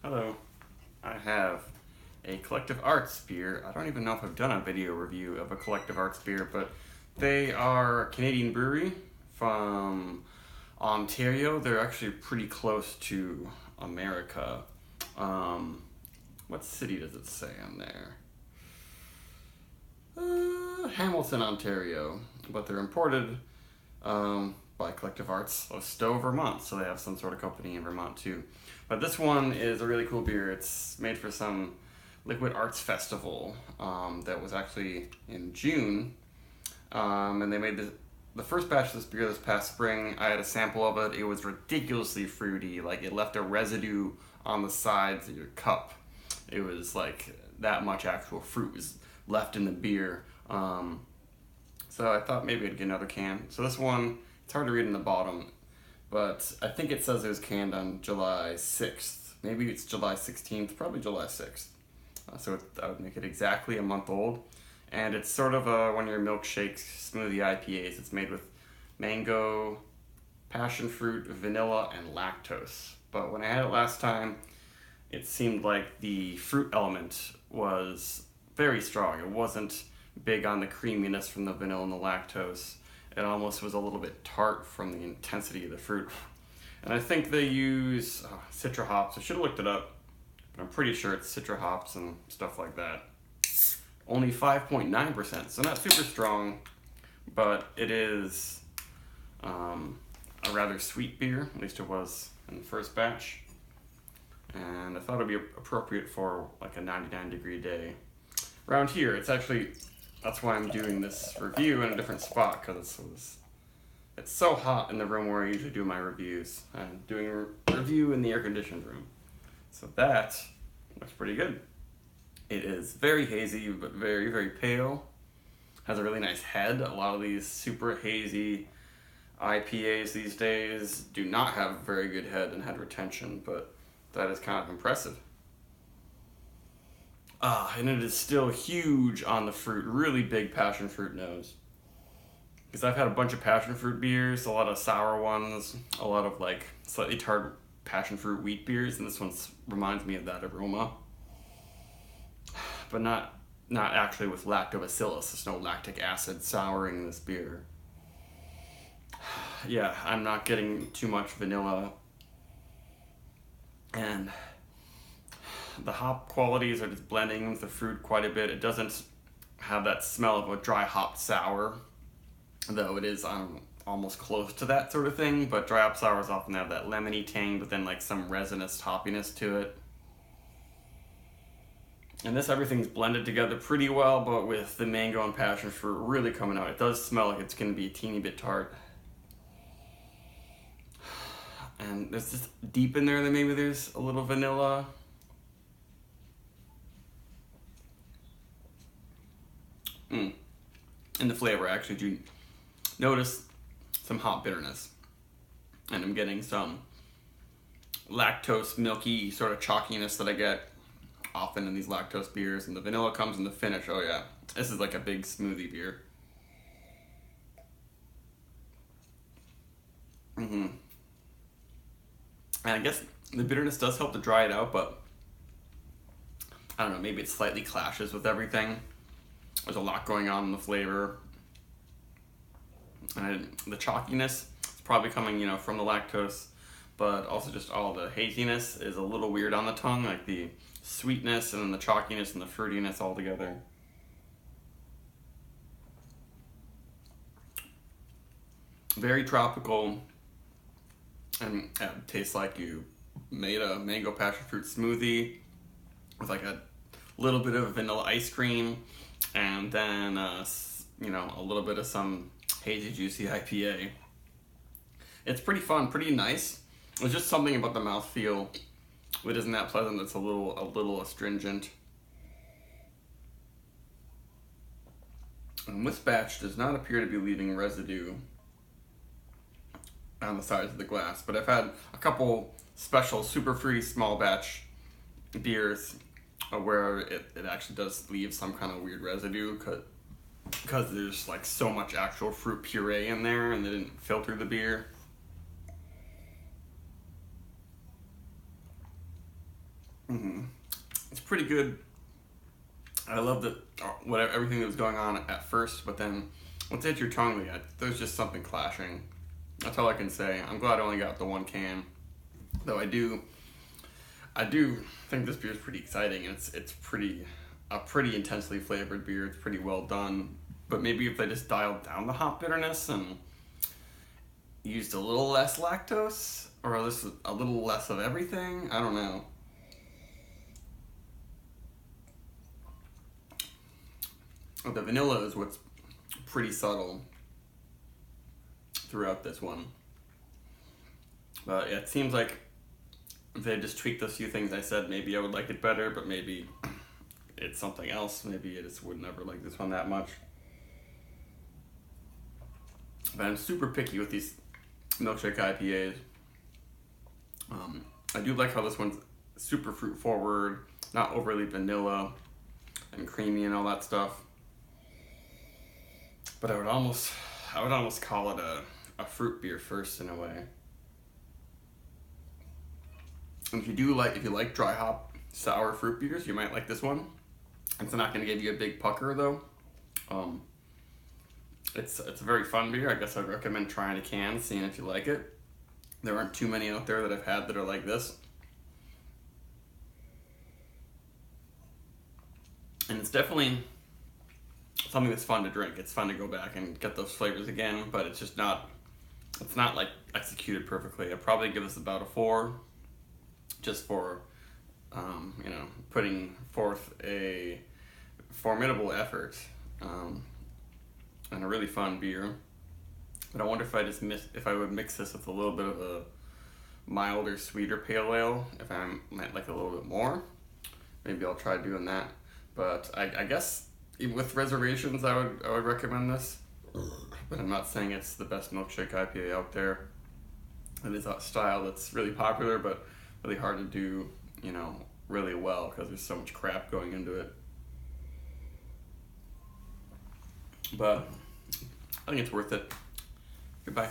Hello, I have a Collective Arts beer. I don't even know if I've done a video review of a Collective Arts beer, but they are a Canadian brewery from Ontario. They're actually pretty close to America. What city does it say on there? Hamilton, Ontario, but they're imported by Collective Arts of Stowe, Vermont, so they have some sort of company in Vermont too. But this one is a really cool beer. It's made for some liquid arts festival that was actually in June, and they made the first batch of this beer this past spring. I had a sample of it. It was ridiculously fruity. Like, it left a residue on the sides of your cup. It was like that much actual fruit was left in the beer. So I thought maybe I'd get another can. So this one, it's hard to read in the bottom, but I think it says it was canned on July 6th. Maybe it's July 16th, probably July 6th. That would make it exactly a month old. And it's sort of one of your milkshake smoothie IPAs. It's made with mango, passion fruit, vanilla, and lactose. But when I had it last time, it seemed like the fruit element was very strong. It wasn't big on the creaminess from the vanilla and the lactose. It almost was a little bit tart from the intensity of the fruit. And I think they use Citra hops. I should have looked it up, but I'm pretty sure it's Citra hops and stuff like that. Only 5.9%, so not super strong, but it is a rather sweet beer. At least it was in the first batch. And I thought it would be appropriate for like a 99-degree day. Around here, that's why I'm doing this review in a different spot, because it's so hot in the room where I usually do my reviews. I'm doing a review in the air-conditioned room. So that looks pretty good. It is very hazy, but very, very pale. Has a really nice head. A lot of these super hazy IPAs these days do not have very good head and head retention, but that is kind of impressive. And it is still huge on the fruit, really big passion fruit nose. Because I've had a bunch of passion fruit beers, a lot of sour ones, a lot of like slightly tart passion fruit wheat beers, and this one reminds me of that aroma. But not actually with lactobacillus. There's no lactic acid souring this beer. Yeah, I'm not getting too much vanilla. And the hop qualities are just blending with the fruit quite a bit. It doesn't have that smell of a dry hop sour, though it is almost close to that sort of thing, but dry hop sours often have that lemony tang, but then like some resinous hoppiness to it. And everything's blended together pretty well, but with the mango and passion fruit really coming out. It does smell like it's going to be a teeny bit tart. And there's just deep in there that maybe there's a little vanilla. In the flavor, I actually do notice some hop bitterness. And I'm getting some lactose, milky sort of chalkiness that I get often in these lactose beers. And the vanilla comes in the finish. Oh yeah, this is like a big smoothie beer. And I guess the bitterness does help to dry it out, but I don't know, maybe it slightly clashes with everything. There's a lot going on in the flavor. And the chalkiness is probably coming, from the lactose, but also just all the haziness is a little weird on the tongue, like the sweetness and then the chalkiness and the fruitiness all together. Very tropical, and it tastes like you made a mango passion fruit smoothie with like a little bit of vanilla ice cream, and then a little bit of some hazy juicy IPA. It's pretty fun, pretty nice. There's just something about the mouthfeel that isn't that pleasant. That's a little astringent. And this batch does not appear to be leaving residue on the sides of the glass, but I've had a couple special super fruity small batch beers where it actually does leave some kind of weird residue because there's like so much actual fruit puree in there and they didn't filter the beer. pretty good. I love that whatever everything that was going on at first, but then once it hit your tongue, there's just something clashing. That's all I can say. I'm glad I only got the one can, though. I do think this beer is pretty exciting, and it's a pretty intensely flavored beer. It's pretty well done, but maybe if they just dialed down the hop bitterness and used a little less lactose, or a little less of everything, I don't know. The vanilla is what's pretty subtle throughout this one. But yeah, it seems like if they just tweaked those few things I said, maybe I would like it better, but maybe it's something else. Maybe I just would never like this one that much. But I'm super picky with these milkshake IPAs. I do like how this one's super fruit forward, not overly vanilla and creamy and all that stuff. But I would almost call it a fruit beer first in a way. And if you like dry hop sour fruit beers, you might like this one. It's not going to give you a big pucker though. It's a very fun beer. I guess I'd recommend trying a can, seeing if you like it. There aren't too many out there that I've had that are like this. And it's definitely something that's fun to drink. It's fun to go back and get those flavors again, but it's not like executed perfectly. I'd probably give this about a 4, just for, putting forth a formidable effort, and a really fun beer. But I wonder if I would mix this with a little bit of a milder, sweeter pale ale, if I might like a little bit more. Maybe I'll try doing that. But I guess with reservations, I would recommend this. But I'm not saying it's the best milkshake IPA out there. It is a style that's really popular, but really hard to do, really well, because there's so much crap going into it. But I think it's worth it. Goodbye.